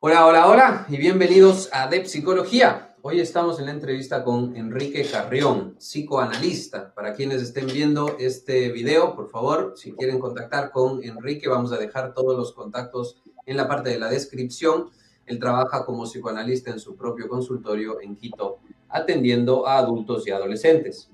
Hola, hola, hola y bienvenidos a DEP Psicología. Hoy estamos en la entrevista con Enrique Carrión, psicoanalista. Para quienes estén viendo este video, por favor, si quieren contactar con Enrique, vamos a dejar todos los contactos en la parte de la descripción. Él trabaja como psicoanalista en su propio consultorio en Quito, atendiendo a adultos y adolescentes.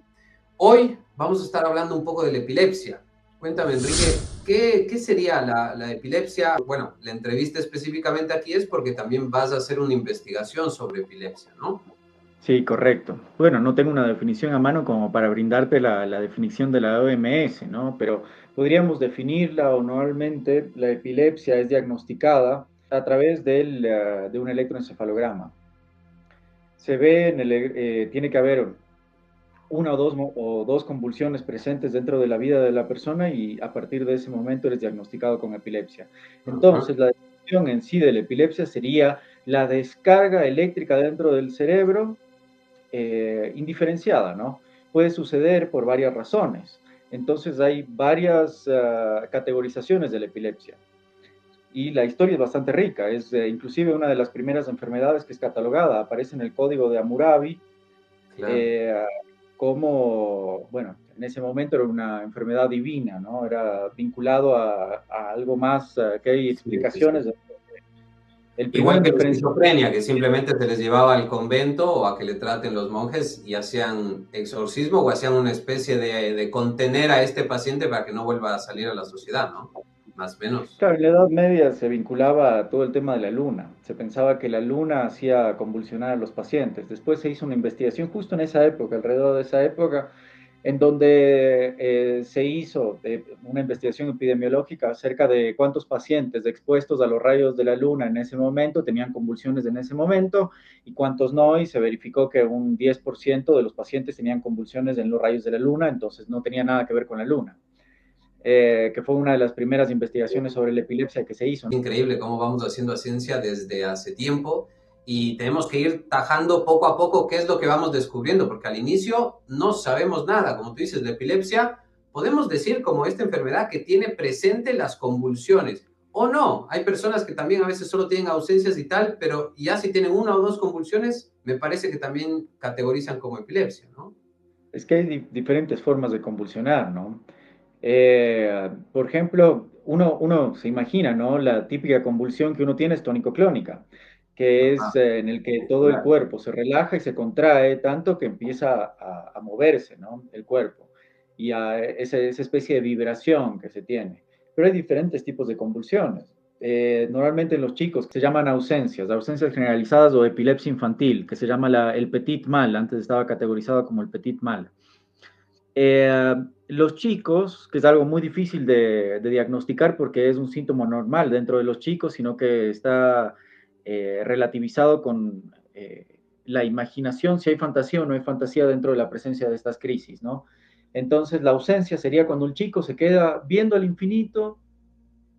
Hoy vamos a estar hablando un poco de la epilepsia. Cuéntame, Enrique, ¿qué sería la epilepsia? Bueno, la entrevista específicamente aquí es porque también vas a hacer una investigación sobre epilepsia, ¿no? Sí, correcto. Bueno, no tengo una definición a mano como para brindarte la definición de la OMS, ¿no? Pero podríamos definirla o normalmente la epilepsia es diagnosticada a través de un electroencefalograma. Se ve tiene que haber una o dos convulsiones presentes dentro de la vida de la persona y a partir de ese momento eres diagnosticado con epilepsia. Ajá. Entonces, la definición en sí de la epilepsia sería la descarga eléctrica dentro del cerebro indiferenciada, ¿no? Puede suceder por varias razones. Entonces hay varias categorizaciones de la epilepsia y la historia es bastante rica. Es inclusive una de las primeras enfermedades que es catalogada. Aparece en el código de Hammurabi Claro. eh, como, bueno, en ese momento era una enfermedad divina, ¿no? Era vinculado a algo más que hay Sí, sí, sí. explicaciones. El primero Igual en que la diferenciar. esquizofrenia, que simplemente se les llevaba al convento o a que le traten los monjes y hacían exorcismo o hacían una especie de contener a este paciente para que no vuelva a salir a la sociedad, ¿no? Más o menos. Claro, en la Edad Media se vinculaba a todo el tema de la luna. Se pensaba que la luna hacía convulsionar a los pacientes. Después se hizo una investigación justo en esa época, alrededor de esa época, en donde se hizo una investigación epidemiológica acerca de cuántos pacientes expuestos a los rayos de la luna en ese momento tenían convulsiones en ese momento y cuántos no, y se verificó que un 10% de los pacientes tenían convulsiones en los rayos de la luna, entonces no tenía nada que ver con la luna, que fue una de las primeras investigaciones sobre la epilepsia que se hizo. Increíble cómo vamos haciendo ciencia desde hace tiempo y tenemos que ir tajando poco a poco qué es lo que vamos descubriendo, porque al inicio no sabemos nada. Como tú dices, la epilepsia, podemos decir como esta enfermedad que tiene presente las convulsiones. O no, hay personas que también a veces solo tienen ausencias y tal, pero ya si tienen una o dos convulsiones, me parece que también categorizan como epilepsia, ¿no? Es que hay diferentes formas de convulsionar, ¿no? Por ejemplo, uno se imagina, ¿no? La típica convulsión que uno tiene es tónico-clónica, que es Ajá, en el que todo el muscular. cuerpo se relaja y se contrae tanto que empieza a moverse, ¿no? El cuerpo y a esa especie de vibración que se tiene. Pero hay diferentes tipos de convulsiones. Normalmente en los chicos se llaman ausencias generalizadas o epilepsia infantil, que se llama el petit mal, antes estaba categorizado como el petit mal. Los chicos, que es algo muy difícil de diagnosticar porque es un síntoma normal dentro de los chicos, sino que está relativizado con la imaginación, si hay fantasía o no hay fantasía dentro de la presencia de estas crisis, ¿no? Entonces, la ausencia sería cuando un chico se queda viendo al infinito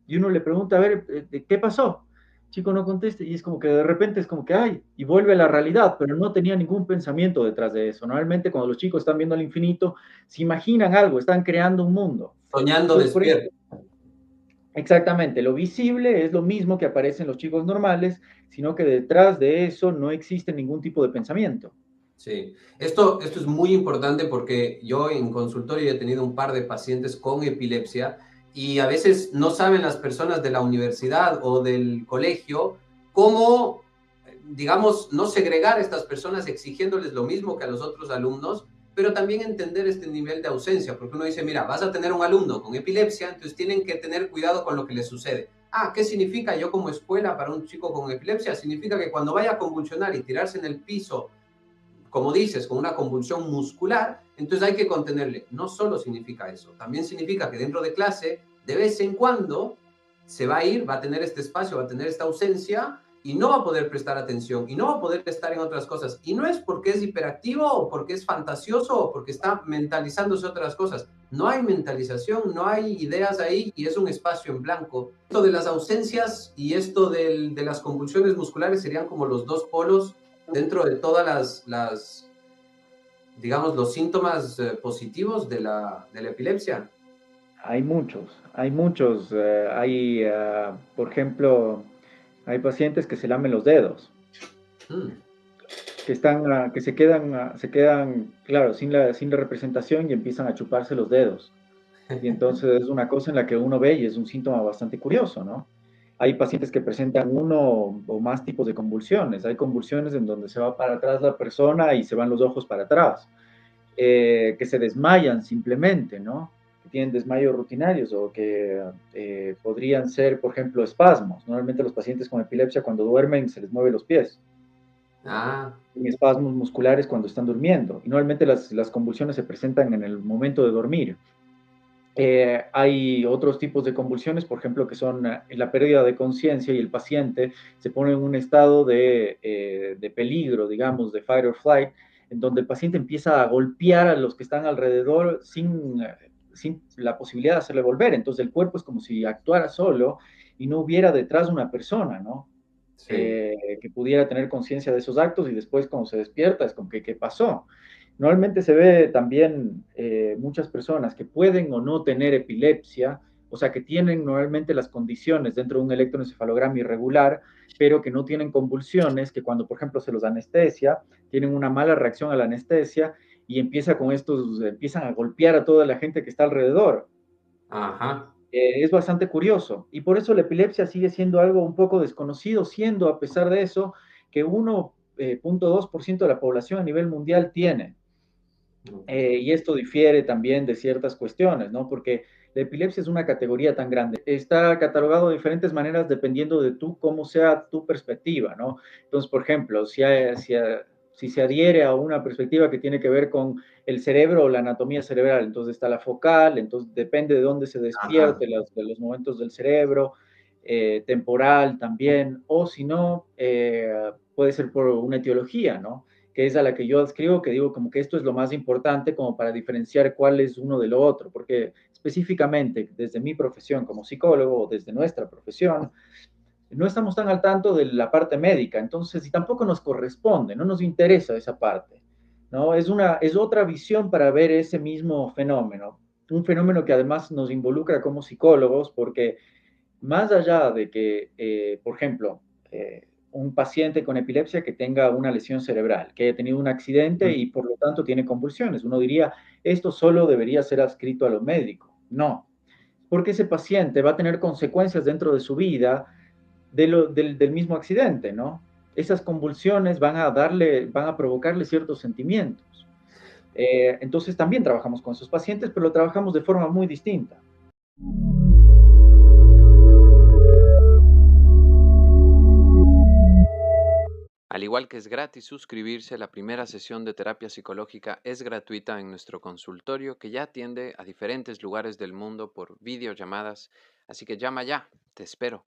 y uno le pregunta, a ver, ¿qué pasó? El chico no contesta y es como que de repente es como que, ay, y vuelve a la realidad, pero no tenía ningún pensamiento detrás de eso. Normalmente cuando los chicos están viendo al infinito, se imaginan algo, están creando un mundo. Soñando Entonces, por eso, despierto. exactamente, lo visible es lo mismo que aparece en los chicos normales, sino que detrás de eso no existe ningún tipo de pensamiento. Sí, esto es muy importante porque yo en consultorio he tenido un par de pacientes con epilepsia y a veces no saben las personas de la universidad o del colegio cómo, digamos, no segregar a estas personas exigiéndoles lo mismo que a los otros alumnos, pero también entender este nivel de ausencia, porque uno dice, mira, vas a tener un alumno con epilepsia, entonces tienen que tener cuidado con lo que le sucede. Ah, ¿qué significa yo como escuela para un chico con epilepsia? Significa que cuando vaya a convulsionar y tirarse en el piso como dices, con una convulsión muscular, entonces hay que contenerle. No solo significa eso, también significa que dentro de clase, de vez en cuando, se va a ir, va a tener este espacio, va a tener esta ausencia y no va a poder prestar atención y no va a poder estar en otras cosas. Y no es porque es hiperactivo o porque es fantasioso o porque está mentalizándose otras cosas. No hay mentalización, no hay ideas ahí y es un espacio en blanco. Esto de las ausencias y esto de las convulsiones musculares serían como los dos polos dentro de todas digamos, los síntomas positivos de la epilepsia. Hay muchos, por ejemplo, Hay pacientes que se lamen los dedos, Mm. que están, que se quedan, claro, sin la representación y empiezan a chuparse los dedos. Y entonces es una cosa en la que uno ve y es un síntoma bastante curioso, ¿no? Hay pacientes que presentan uno o más tipos de convulsiones. Hay convulsiones en donde se va para atrás la persona y se van los ojos para atrás, que se desmayan simplemente, ¿no? Que tienen desmayos rutinarios o que podrían ser, por ejemplo, espasmos. Normalmente los pacientes con epilepsia cuando duermen se les mueve los pies. Ah, Espasmos musculares cuando están durmiendo. Y normalmente las convulsiones se presentan en el momento de dormir. Hay otros tipos de convulsiones, por ejemplo, que son la pérdida de conciencia y el paciente se pone en un estado de peligro, digamos, de fight or flight, en donde el paciente empieza a golpear a los que están alrededor sin la posibilidad de hacerle volver. Entonces el cuerpo es como si actuara solo y no hubiera detrás una persona, ¿no? sí. Que pudiera tener conciencia de esos actos y después cuando se despierta es como que, ¿qué pasó? Normalmente se ve también muchas personas que pueden o no tener epilepsia, o sea, que tienen normalmente las condiciones dentro de un electroencefalograma irregular, pero que no tienen convulsiones, que cuando, por ejemplo, se los anestesia, tienen una mala reacción a la anestesia y empiezan a golpear a toda la gente que está alrededor. Ajá. Es bastante curioso y por eso la epilepsia sigue siendo algo un poco desconocido, siendo a pesar de eso que 1,2% de la población a nivel mundial tiene. Ok. Y esto difiere también de ciertas cuestiones, ¿no? Porque la epilepsia es una categoría tan grande. Está catalogado de diferentes maneras dependiendo de tú, cómo sea tu perspectiva, ¿no? Entonces, por ejemplo, si se adhiere a una perspectiva que tiene que ver con el cerebro o la anatomía cerebral, entonces está la focal, entonces depende de dónde se Ajá. despierte de los momentos del cerebro, temporal también, o si no, puede ser por una etiología, ¿no? Que es a la que yo adscribo, que digo como que esto es lo más importante como para diferenciar cuál es uno de lo otro, porque específicamente desde mi profesión como psicólogo o desde nuestra profesión, no estamos tan al tanto de la parte médica, entonces, y tampoco nos corresponde, no nos interesa esa parte, ¿no? Es otra visión para ver ese mismo fenómeno, un fenómeno que además nos involucra como psicólogos, porque más allá de que, por ejemplo, un paciente con epilepsia que tenga una lesión cerebral, que haya tenido un accidente y por lo tanto tiene convulsiones, uno diría, esto solo debería ser adscrito a lo médico. No, porque ese paciente va a tener consecuencias dentro de su vida del mismo accidente, ¿no? Esas convulsiones van a provocarle ciertos sentimientos. Entonces también trabajamos con esos pacientes, pero lo trabajamos de forma muy distinta. Al igual que es gratis suscribirse, la primera sesión de terapia psicológica es gratuita en nuestro consultorio que ya atiende a diferentes lugares del mundo por videollamadas, así que llama ya, te espero.